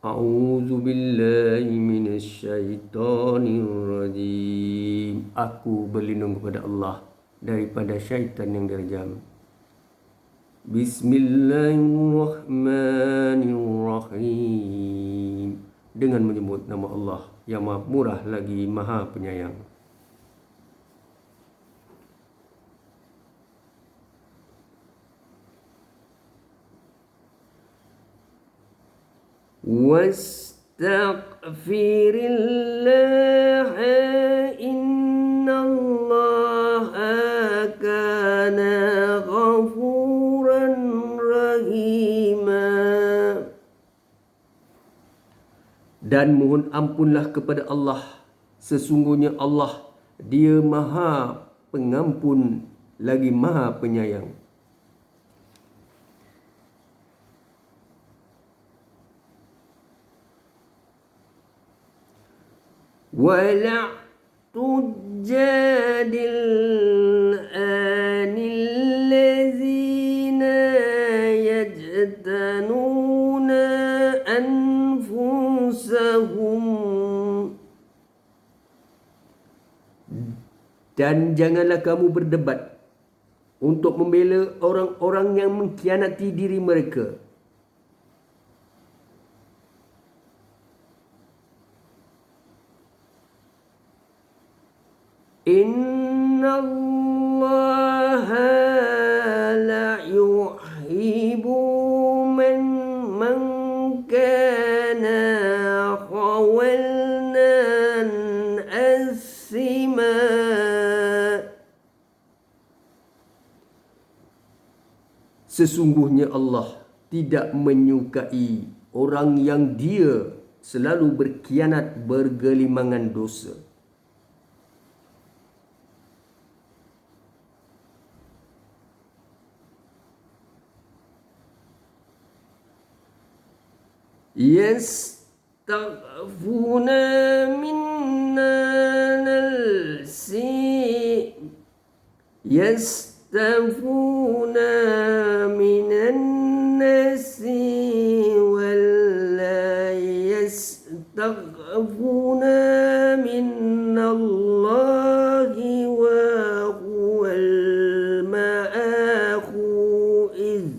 A'udzu billahi minasyaitonir rajim. Aku berlindung kepada Allah daripada syaitan yang derajam. Bismillahirrahmanirrahim. Dengan menyebut nama Allah yang Maha Murah lagi Maha Penyayang. Wastaghfirillah innallaha kana ghafuran rahima. Dan mohon ampunlah kepada Allah, sesungguhnya Allah Dia Maha Pengampun lagi Maha Penyayang. وَلَا تُجَادِلْ عَنِ الَّذِينَ يَجْتَنُونَ أَنفُسَهُمْ. Dan janganlah kamu berdebat untuk membela orang-orang yang mengkhianati diri mereka. Innallaha la yuhibbu man kana khawalnan asima. Sesungguhnya Allah tidak menyukai orang yang dia selalu berkhianat, bergelimangan dosa. Yastaghfuna minna nalsi Yastaghfuna minan nasi wala yastaghfuna minallahi wa huwal ma'akhu'iz.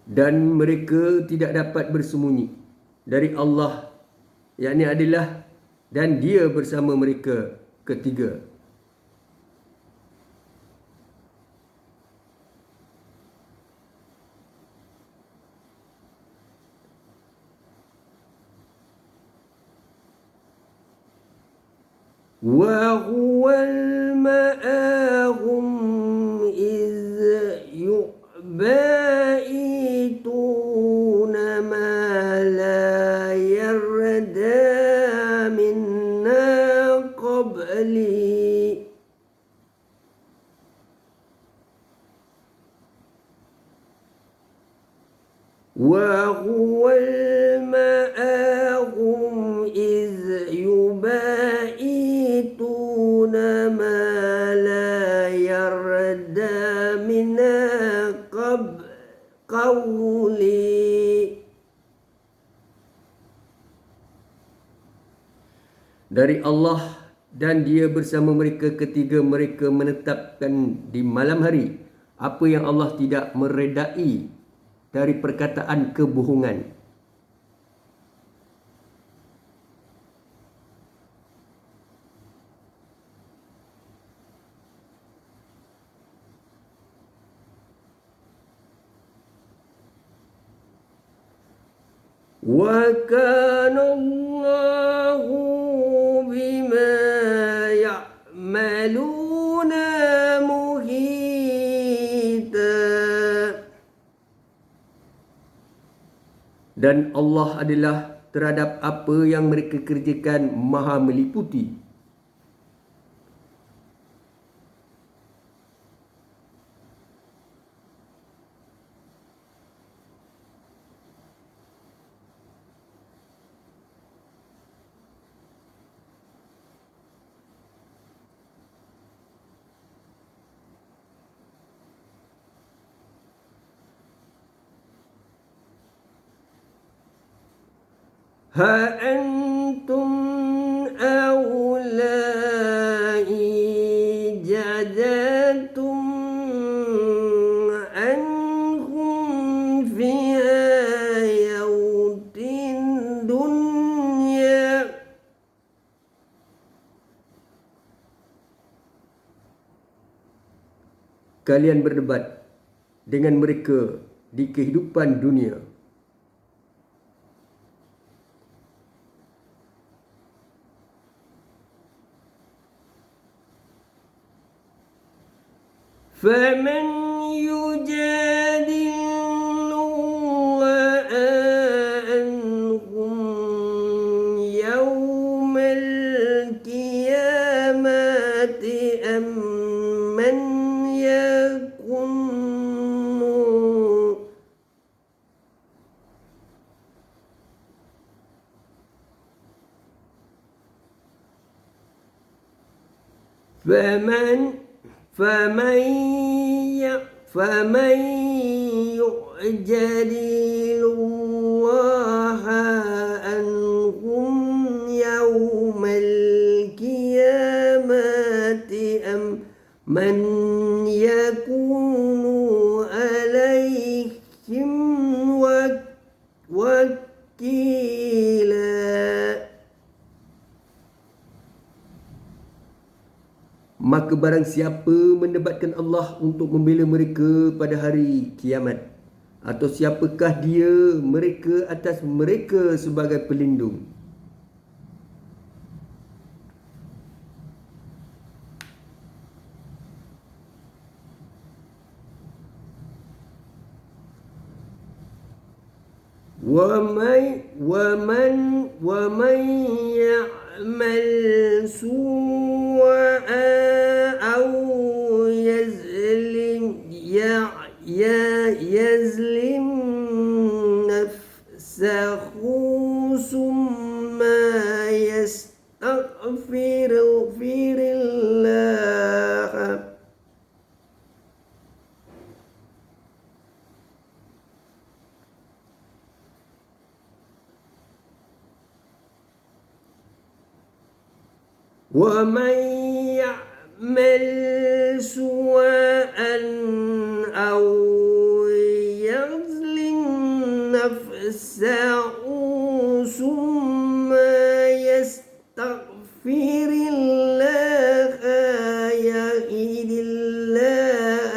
Dan mereka tidak dapat bersembunyi dari Allah, yakni adalah dan Dia bersama mereka ketiga. Wa huwal ma'ahum iz yu'baituna ma la yarda minna qabli. Wa huwal ma'ahum iz yubaituna ma la yarda minna qawli. Dari Allah dan Dia bersama mereka ketiga mereka menetapkan di malam hari apa yang Allah tidak meredai dari perkataan kebohongan. Wa kana Allahu bima ya'maluna muhita. Dan Allah adalah terhadap apa yang mereka kerjakan Maha meliputi. Ha antum awlai jadatum anhum fi hayautin dunya. Kalian berdebat dengan mereka di kehidupan dunia. فَمَنْ يُجَادِلُ اللَّهَ عَنْهُمْ يَوْمَ الْقِيَامَةِ أَمْ مَنْ يَكُونُ فَمَنْ يُجَادِلُ اللَّهَ عَنْهُمْ يَوْمَ الْقِيَامَةِ أَمْ مَنْ يَكُونُ عَلَيْهِمْ وَكِيلًا. Maka barang siapa mendebatkan Allah untuk membela mereka pada hari kiamat, atau siapakah dia mereka atas mereka sebagai pelindung? وَمَنْ يَعْمَلْ سُوءًا أَوْ يَظْلِمْ نَفْسَهُ ثُمَّ يَسْتَغْفِرِ اللَّهَ وَمَنْ يَعْمَلْ سُوءًا أَوْ يَظْلِمْ نَفْسَهُ ثُمَّ يَسْتَغْفِرِ اللَّهَ يَجِدِ اللَّهَ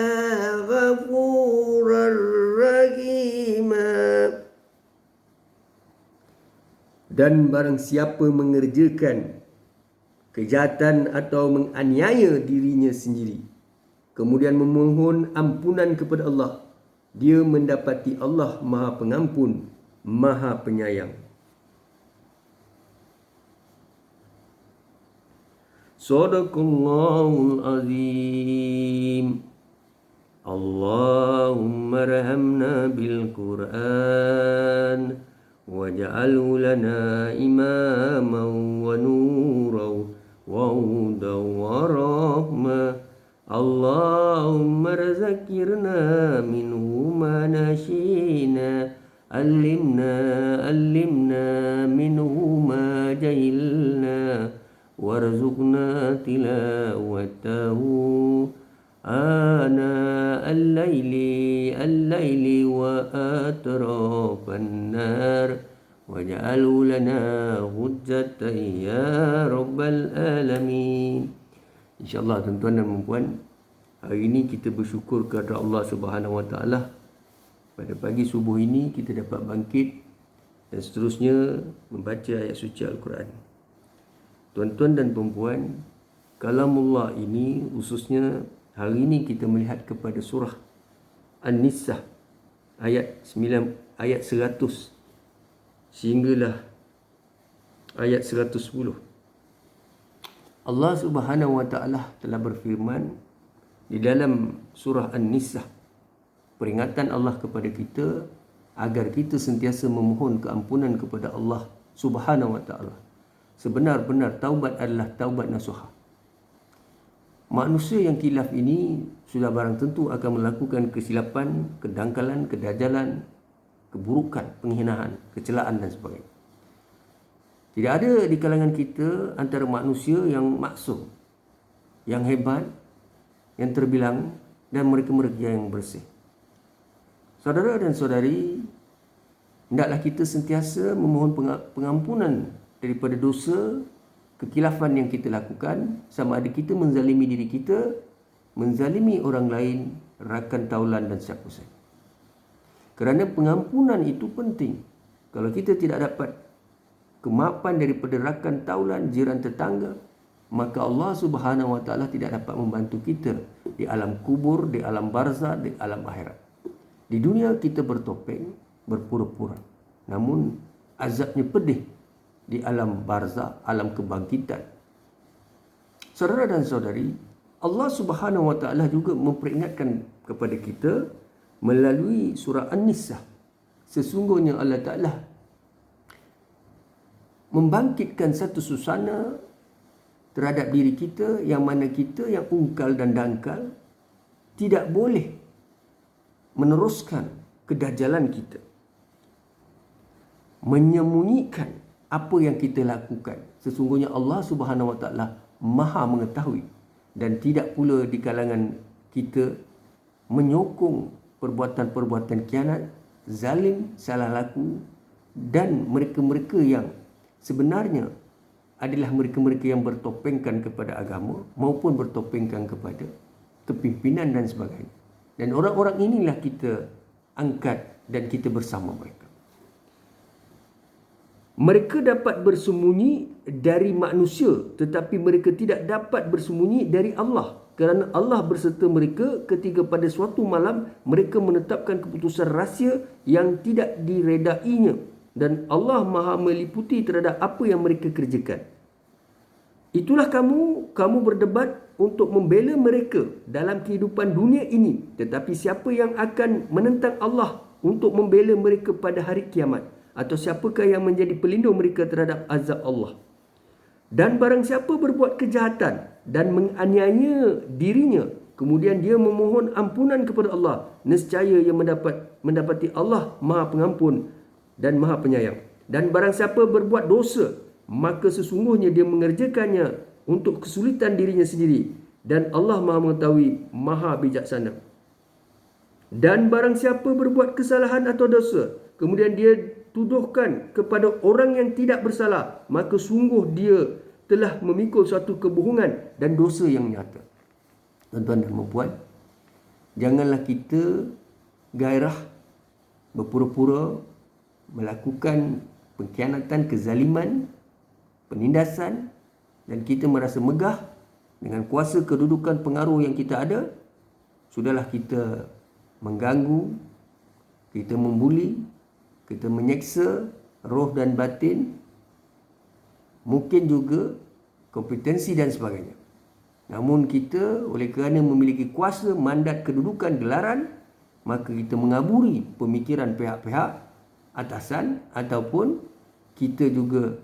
غَفُورًا رَحِيمًا. Dan barang siapa mengerjakan kejahatan atau menganiaya dirinya sendiri, kemudian memohon ampunan kepada Allah, dia mendapati Allah Maha Pengampun, Maha Penyayang. Sadaqallahul Azim. Allahumma rahamna bil Qur'an waj'alhu lana imaman wa nuran وهدى ورحمة. اللهم ذكرنا منه ما نسينا علمنا منه ما جهلنا وارزقنا تلاوته آناء الليل وأطراف النار waj'alhu lana hujjatan ya rabbal alamin. InsyaAllah tuan-tuan dan puan, hari ini kita bersyukur kepada Allah Subhanahu Wa Taala. Pada pagi subuh ini kita dapat bangkit dan seterusnya membaca ayat suci Al-Quran. Tuan-tuan dan puan, kalamullah ini khususnya hari ini kita melihat kepada surah An-Nisa ayat 9, ayat 100 sehinggalah ayat 110. Allah Subhanahu Wa Taala telah berfirman di dalam surah An-Nisa, peringatan Allah kepada kita agar kita sentiasa memohon keampunan kepada Allah Subhanahu Wa Taala. Sebenar-benar taubat adalah taubat nasuha. Manusia yang khilaf ini sudah barang tentu akan melakukan kesilapan, kedangkalan, kedajalan, keburukan, penghinaan, kecelaan dan sebagainya. Tidak ada di kalangan kita antara manusia yang maksum, yang hebat, yang terbilang, dan mereka-mereka yang bersih. Saudara dan saudari, hendaklah kita sentiasa memohon pengampunan daripada dosa, kekilafan yang kita lakukan, sama ada kita menzalimi diri kita, menzalimi orang lain, rakan taulan dan siapa saja. Kerana pengampunan itu penting. Kalau kita tidak dapat kemaafan daripada rakan taulan, jiran tetangga, maka Allah Subhanahu Wa Taala tidak dapat membantu kita di alam kubur, di alam barzah, di alam akhirat. Di dunia kita bertopeng, berpura-pura, namun azabnya pedih di alam barzah, alam kebangkitan. Saudara dan saudari, Allah Subhanahu Wa Taala juga memperingatkan kepada kita melalui surah An-Nisa. Sesungguhnya Allah Ta'ala membangkitkan satu susana terhadap diri kita, yang mana kita yang ungkal dan dangkal tidak boleh meneruskan kedajalan kita, menyembunyikan apa yang kita lakukan. Sesungguhnya Allah Subhanahu Wa Taala Maha mengetahui, dan tidak pula di kalangan kita menyokong perbuatan-perbuatan kianat, zalim, salah laku, dan mereka-mereka yang sebenarnya adalah mereka-mereka yang bertopengkan kepada agama maupun bertopengkan kepada kepimpinan dan sebagainya. Dan orang-orang inilah kita angkat dan kita bersama mereka. Mereka dapat bersembunyi dari manusia, tetapi mereka tidak dapat bersembunyi dari Allah. Kerana Allah berserta mereka ketika pada suatu malam mereka menetapkan keputusan rahsia yang tidak diredainya. Dan Allah Maha meliputi terhadap apa yang mereka kerjakan. Itulah kamu berdebat untuk membela mereka dalam kehidupan dunia ini. Tetapi siapa yang akan menentang Allah untuk membela mereka pada hari kiamat? Atau siapakah yang menjadi pelindung mereka terhadap azab Allah? Dan barang siapa berbuat kejahatan dan menganiaya dirinya, kemudian dia memohon ampunan kepada Allah, nescaya ia mendapati Allah Maha Pengampun dan Maha Penyayang. Dan barang siapa berbuat dosa, maka sesungguhnya dia mengerjakannya untuk kesulitan dirinya sendiri, dan Allah Maha mengetahui, Maha bijaksana. Dan barang siapa berbuat kesalahan atau dosa, kemudian dia tuduhkan kepada orang yang tidak bersalah, maka sungguh dia telah memikul suatu kebohongan dan dosa yang nyata. Tuan-tuan dan puan, janganlah kita gairah berpura-pura melakukan pengkhianatan, kezaliman, penindasan, dan kita merasa megah dengan kuasa kedudukan pengaruh yang kita ada. Sudahlah kita mengganggu, kita membuli, kita menyeksa roh dan batin, mungkin juga kompetensi dan sebagainya. Namun kita oleh kerana memiliki kuasa, mandat, kedudukan, gelaran, maka kita mengaburi pemikiran pihak-pihak atasan, ataupun kita juga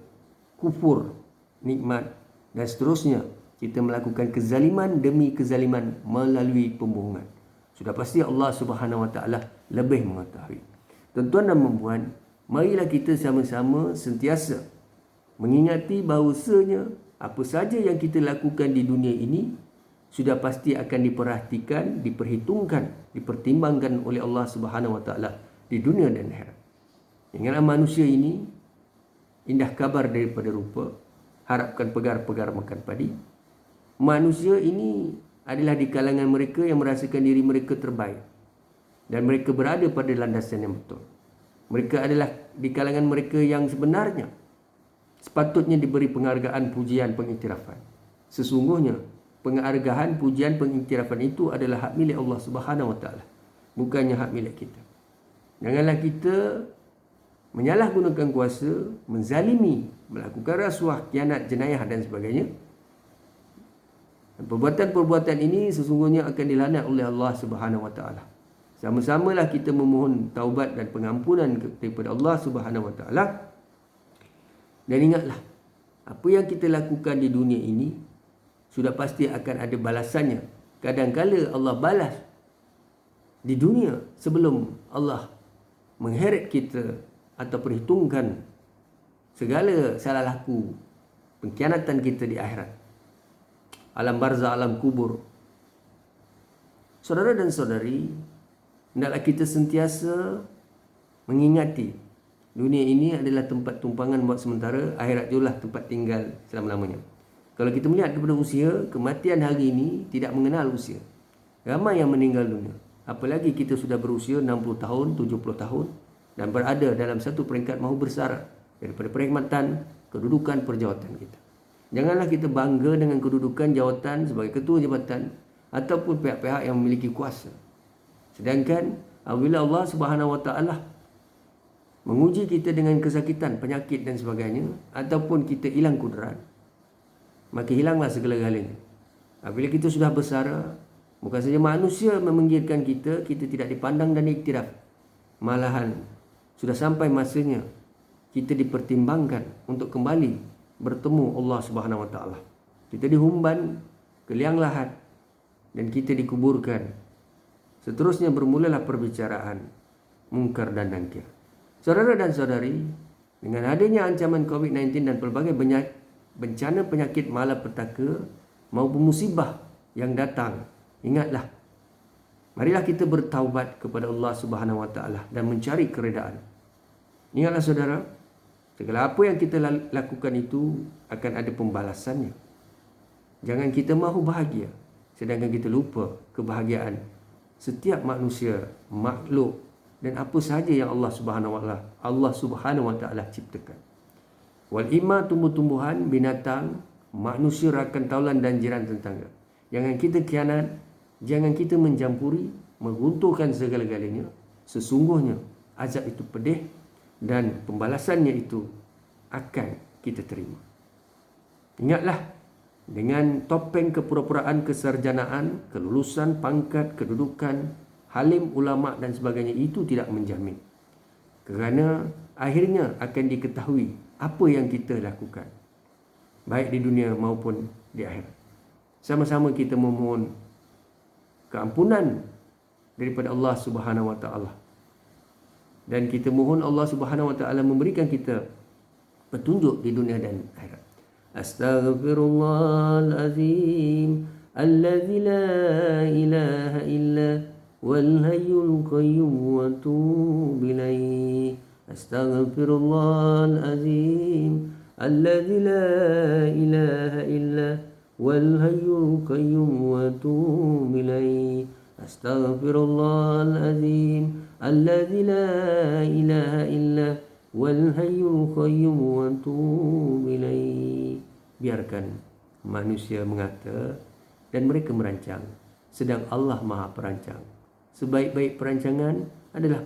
kufur nikmat dan seterusnya. Kita melakukan kezaliman demi kezaliman melalui pembohongan. Sudah pasti Allah Subhanahu Wa Taala lebih mengetahui. Tuan-tuan dan puan, marilah kita sama-sama sentiasa mengingati bahawasanya apa saja yang kita lakukan di dunia ini sudah pasti akan diperhatikan, diperhitungkan, dipertimbangkan oleh Allah Subhanahu Wa Taala di dunia dan akhirat. Ingatlah manusia ini indah kabar daripada rupa, harapkan pegar-pegar makan padi. Manusia ini adalah di kalangan mereka yang merasakan diri mereka terbaik, dan mereka berada pada landasan yang betul. Mereka adalah di kalangan mereka yang sebenarnya sepatutnya diberi penghargaan, pujian, pengiktirafan. Sesungguhnya penghargaan, pujian, pengiktirafan itu adalah hak milik Allah Subhanahu Wa Taala, bukannya hak milik kita. Janganlah kita menyalahgunakan kuasa, menzalimi, melakukan rasuah, khianat, jenayah dan sebagainya. Dan perbuatan-perbuatan ini sesungguhnya akan dilaknat oleh Allah Subhanahu Wa Taala. Sama-samalah kita memohon taubat dan pengampunan daripada Allah Subhanahu Wa Taala. Dan ingatlah, apa yang kita lakukan di dunia ini sudah pasti akan ada balasannya. Kadang-kala Allah balas di dunia sebelum Allah mengheret kita atau perhitungkan segala salah laku, pengkhianatan kita di akhirat, alam barzah, alam kubur. Saudara dan saudari, hendaklah kita sentiasa mengingati dunia ini adalah tempat tumpangan buat sementara, akhirat jugalah tempat tinggal selama-lamanya. Kalau kita melihat daripada usia, kematian hari ini tidak mengenal usia. Ramai yang meninggal dunia. Apalagi kita sudah berusia 60 tahun, 70 tahun dan berada dalam satu peringkat mahu bersara daripada perkhidmatan, kedudukan, perjawatan kita. Janganlah kita bangga dengan kedudukan jawatan sebagai ketua jabatan ataupun pihak-pihak yang memiliki kuasa. Sedangkan apabila Allah Subhanahu Wa Taala menguji kita dengan kesakitan, penyakit dan sebagainya, ataupun kita hilang kudrat, maka hilanglah segala-galanya. Apabila kita sudah bersara, bukan saja manusia memanggilkan kita, kita tidak dipandang dan iktiraf. Malahan sudah sampai masanya kita dipertimbangkan untuk kembali bertemu Allah Subhanahu Wa Taala. Kita dihumban ke liang lahat dan kita dikuburkan. Seterusnya bermulalah perbicaraan mungkar dan nakir. Saudara dan saudari, dengan adanya ancaman COVID-19 dan pelbagai bencana penyakit malapetaka maupun musibah yang datang, ingatlah, marilah kita bertaubat kepada Allah Subhanahu Wa Taala dan mencari keredaan. Ingatlah saudara, segala apa yang kita lakukan itu akan ada pembalasannya. Jangan kita mahu bahagia sedangkan kita lupa kebahagiaan setiap manusia, makhluk dan apa sahaja yang Allah Subhanahu Wa Taala ciptakan. Wal ima, tumbuh-tumbuhan, binatang, manusia, rakan taulan dan jiran tetangga. Jangan kita khianat, jangan kita mencampuri, meruntuhkan segala-galanya. Sesungguhnya azab itu pedih dan pembalasannya itu akan kita terima. Ingatlah, dengan topeng kepura-puraan kesarjanaan, kelulusan, pangkat, kedudukan, halim, ulama dan sebagainya itu tidak menjamin. Kerana akhirnya akan diketahui apa yang kita lakukan, baik di dunia maupun di akhirat. Sama-sama kita memohon keampunan daripada Allah Subhanahu Wa Taala. Dan kita mohon Allah Subhanahu Wa Taala memberikan kita petunjuk di dunia dan akhirat. Astaghfirullahalazim allazi la ilaha illa wal hayyul qayyum wa atubu ilaih. Astaghfirullahalazim allazi la ilaha illa wal hayyul qayyum wa atubu ilaih. Astaghfirullahalazim allazi la ilaha illa wal hayyul qayyum wa atubu ilaih. Biarkan manusia mengata dan mereka merancang, sedang Allah Maha Perancang. Sebaik-baik perancangan adalah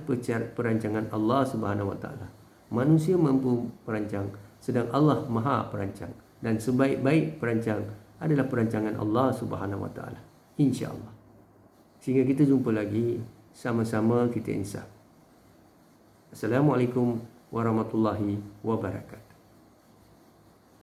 perancangan Allah Subhanahu Wa Taala. Manusia mampu perancang, sedang Allah Maha Perancang. Dan sebaik-baik perancang adalah perancangan Allah Subhanahu Wa Taala. Insya-Allah. Sehingga kita jumpa lagi, sama-sama kita insaf. Assalamualaikum warahmatullahi wabarakatuh.